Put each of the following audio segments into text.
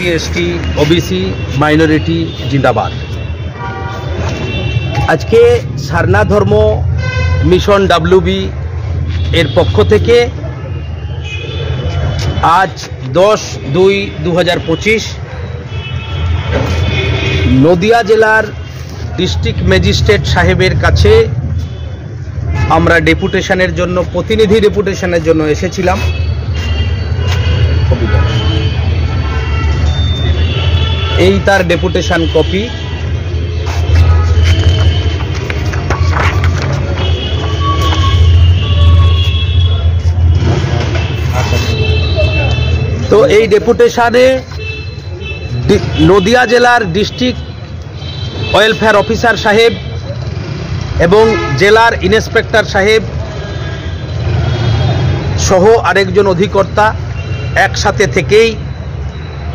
SC ST OBC minority জিন্দাবাদ। আজকে সারনা ধর্ম মিশন WB এর পক্ষ থেকে আজ 10-2-2025 নদিয়া জেলার ডিস্ট্রিক্ট ম্যাজিস্ট্রেট সাহেবের কাছে আমরা ডেপুটেশনের জন্য প্রতিনিধি ডেপুটেশনের জন্য এসেছিলাম। এই তার ডেপুটেশন কপি। তো এই ডেপুটেশনে নদিয়া জেলার ডিস্ট্রিক্ট ওয়েলফেয়ার অফিসার সাহেব এবং জেলার ইন্সপেক্টর সাহেব সহ আরেকজন অধিকর্তা একসাথে থেকেই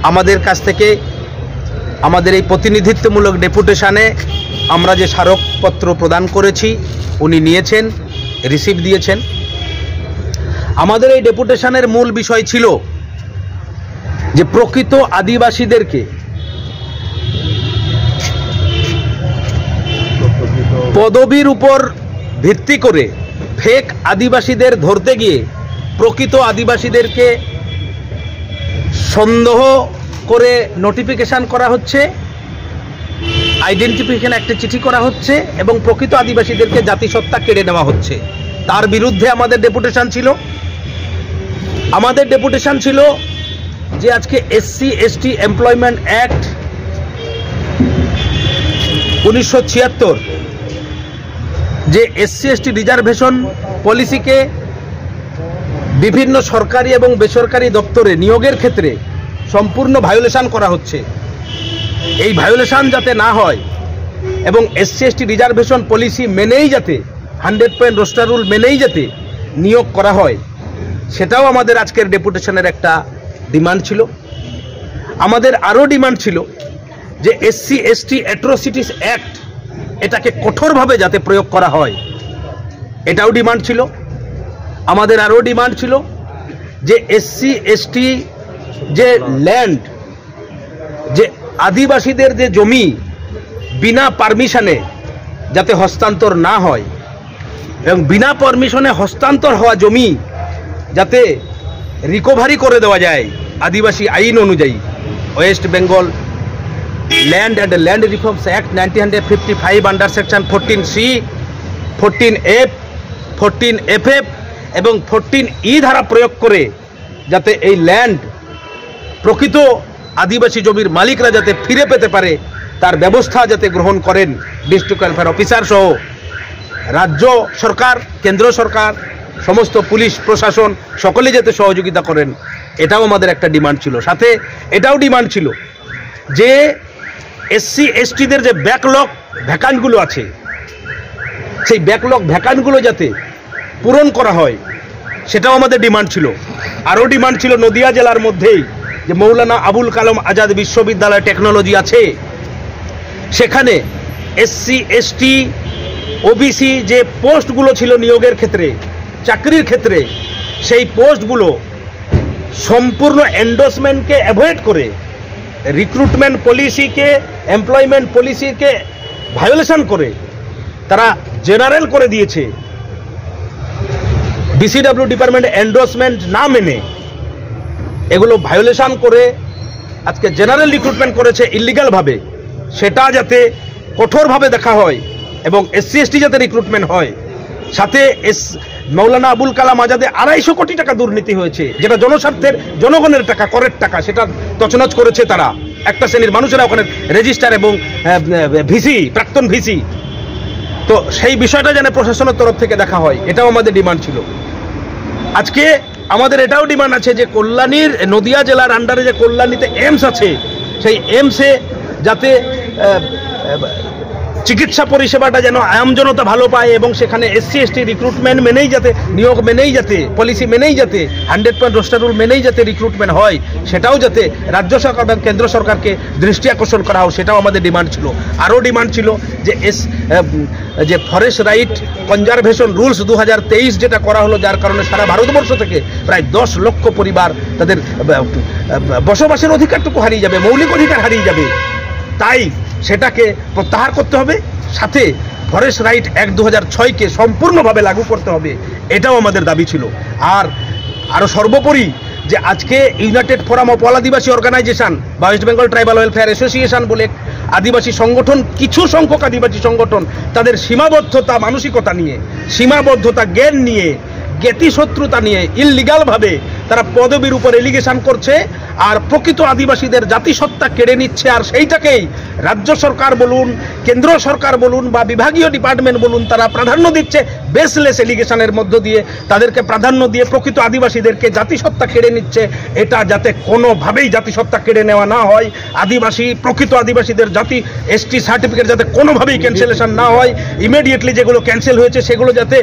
আমাদের কাছ থেকে আমাদের এই প্রতিনিধিত্বমূলক ডেপুটেশনে আমরা যে স্মারকপত্র প্রদান করেছি উনি নিয়েছেন, রিসিভ দিয়েছেন। আমাদের এই ডেপুটেশনের মূল বিষয় ছিল যে প্রকৃত আদিবাসীদেরকে পদবীর উপর ভিত্তি করে ফেক আদিবাসীদের ধরতে গিয়ে প্রকৃত আদিবাসীদেরকে সন্দেহ করে নোটিফিকেশন করা হচ্ছে, আইডেন্টিফিকেশন একটা চিঠি করা হচ্ছে এবং প্রকৃত আদিবাসীদেরকে জাতিসত্তা কেড়ে নেওয়া হচ্ছে। তার বিরুদ্ধে আমাদের ডেপুটেশন ছিল। আমাদের ডেপুটেশন ছিল যে আজকে SC ST এমপ্লয়মেন্ট অ্যাক্ট 1976 যে SC ST রিজার্ভেশন পলিসিকে বিভিন্ন সরকারি এবং বেসরকারি দপ্তরে নিয়োগের ক্ষেত্রে সম্পূর্ণ ভায়োলেশন করা হচ্ছে। এই ভায়োলেশন যাতে না হয় এবং SC ST রিজার্ভেশন পলিসি মেনেই যাতে 100% রোস্টার রুল মেনেই যাতে নিয়োগ করা হয়, সেটাও আমাদের আজকের ডেপুটেশনের একটা ডিমান্ড ছিল। আমাদের আরও ডিমান্ড ছিল যে SC ST অ্যাট্রোসিটিস অ্যাক্ট এটাকে কঠোরভাবে যাতে প্রয়োগ করা হয়, এটাও ডিমান্ড ছিল। আমাদের আরও ডিমান্ড ছিল যে SC ST যে ল্যান্ড, যে আদিবাসীদের যে জমি বিনা পারমিশনে যাতে হস্তান্তর না হয় এবং বিনা পারমিশনে হস্তান্তর হওয়া জমি যাতে রিকভারি করে দেওয়া যায় আদিবাসী আইন অনুযায়ী, West Bengal land and land reforms act 1955 under section 14C, 14F, 14FF এবং 14E ধারা প্রয়োগ করে যাতে এই ল্যান্ড প্রকৃত আদিবাসী জমির মালিকরা যাতে ফিরে পেতে পারে তার ব্যবস্থা যাতে গ্রহণ করেন ডিস্ট্রিক্ট ওয়েলফেয়ার অফিসার সহ রাজ্য সরকার, কেন্দ্র সরকার, সমস্ত পুলিশ প্রশাসন সকলে যাতে সহযোগিতা করেন, এটাও আমাদের একটা ডিমান্ড ছিল। সাথে এটাও ডিমান্ড ছিল যে SC STদের যে ব্যাকলগ ভ্যাকান্টগুলো আছে সেই ব্যাকলগ ভ্যাকান্টগুলো যাতে পূরণ করা হয়, সেটাও আমাদের ডিমান্ড ছিল। আরও ডিমান্ড ছিল নদিয়া জেলার মধ্যেই যে মৌলানা আবুল কালাম আজাদ বিশ্ববিদ্যালয় টেকনোলজি আছে, সেখানে SC ST OBC যে পোস্টগুলো ছিল নিয়োগের ক্ষেত্রে, চাকরির ক্ষেত্রে, সেই পোস্টগুলো সম্পূর্ণ এন্ডোর্সমেন্টকে অ্যাভয়েড করে রিক্রুটমেন্ট পলিসিকে, এমপ্লয়মেন্ট পলিসিকে ভায়োলেশন করে তারা জেনারেল করে দিয়েছে। BCW ডিপার্টমেন্ট এন্ডোর্সমেন্ট না মেনে এগুলো ভায়োলেশন করে আজকে জেনারেল রিক্রুটমেন্ট করেছে ইলিগালভাবে, সেটা যাতে কঠোরভাবে দেখা হয় এবং SC ST যাতে রিক্রুটমেন্ট হয়। সাথে মৌলানা আবুল কালাম আজাদে 250 কোটি টাকা দুর্নীতি হয়েছে, যেটা জনস্বার্থের জনগণের টাকা, করের টাকা, সেটা তছনছ করেছে তারা। একটা শ্রেণীর মানুষেরা ওখানে রেজিস্ট্রার এবং ভিসি, প্রাক্তন ভিসি। তো সেই বিষয়টা যেন প্রশাসনের তরফ থেকে দেখা হয়, এটাও আমাদের ডিমান্ড ছিল। আজকে আমাদের এটাও ডিমান্ড আছে যে কল্যাণীর নদিয়া জেলার আন্ডারে যে কল্যাণীতে এইমস আছে, সেই এইমসে যাতে চিকিৎসা পরিষেবাটা যেন আম জনতা ভালো পায় এবং সেখানে এসসি এসটি রিক্রুটমেন্ট মেনেই যাতে, নিয়োগ মেনেই যাতে, পলিসি মেনেই যাতে, 100% রোস্টার রুল মেনেই যাতে রিক্রুটমেন্ট হয়, সেটাও যাতে রাজ্য সরকার এবং কেন্দ্র সরকারকে দৃষ্টি আকর্ষণ করা হয়, সেটাও আমাদের ডিমান্ড ছিল। আরও ডিমান্ড ছিল যে ফরেস্ট রাইট কনজারভেশন রুলস 2023 যেটা করা হলো, যার কারণে সারা ভারতবর্ষ থেকে প্রায় 10 লক্ষ পরিবার তাদের বসবাসের অধিকারটুকু হারিয়ে যাবে, মৌলিক অধিকার হারিয়ে যাবে। তাই সেটাকে প্রত্যাহার করতে হবে, সাথে ফরেস্ট রাইট অ্যাক্ট 2006কে সম্পূর্ণভাবে লাগু করতে হবে, এটাও আমাদের দাবি ছিল। আর আরও সর্বোপরি যে আজকে united forum of all Adivasi organisation বা West Bengal tribal welfare association বলে আদিবাসী সংগঠন, কিছু সংখ্যক আদিবাসী সংগঠন তাদের সীমাবদ্ধতা মানসিকতা নিয়ে, সীমাবদ্ধতা জ্ঞান নিয়ে, জ্ঞাতিশত্রুতা নিয়ে ইললিগালভাবে তারা পদবীর উপর এলিগেশন করছে আর প্রকৃত আদিবাসীদের জাতিসত্তা কেড়ে নিচ্ছে। আর সেইটাকেই রাজ্য সরকার বলুন, কেন্দ্র সরকার বলুন বা বিভাগীয় ডিপার্টমেন্ট বলুন, তারা প্রাধান্য দিচ্ছে বেসলেস এলিগেশনের মধ্য দিয়ে, তাদেরকে প্রাধান্য দিয়ে প্রকৃত আদিবাসীদেরকে জাতিসত্তা কেড়ে নিচ্ছে। এটা যাতে কোনোভাবেই জাতিসত্তা কেড়ে নেওয়া না হয়, আদিবাসী প্রকৃত আদিবাসীদের জাতি এসটি সার্টিফিকেট যাতে কোনোভাবেই ক্যান্সেলেশন না হয়, ইমিডিয়েটলি যেগুলো ক্যান্সেল হয়েছে সেগুলো যাতে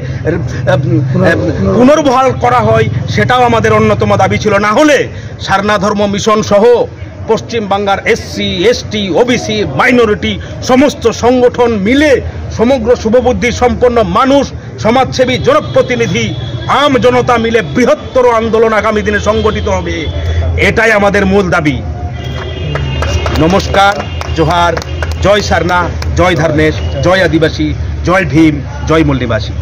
পুনর্বহাল করা হয়, সেটাও আমাদের অন্যতম দাবি ছিল। না হলে সারনা ধর্ম মিশন সহ পশ্চিম বাংলার এসসি এসটি ওবিসি মাইনরিটি সমস্ত সংগঠন মিলে, সমগ্র শুভবুদ্ধি সম্পন্ন মানুষ, সমাজসেবী, জনপ্রতিনিধি, আম জনতা মিলে বৃহত্তর আন্দোলন আগামী দিনে সংগঠিত হবে, এটাই আমাদের মূল দাবি। নমস্কার, জোহার, জয় সারনা, জয় ধর্মেশ, জয় আদিবাসী, জয় ভীম, জয় মূল নিবাসী।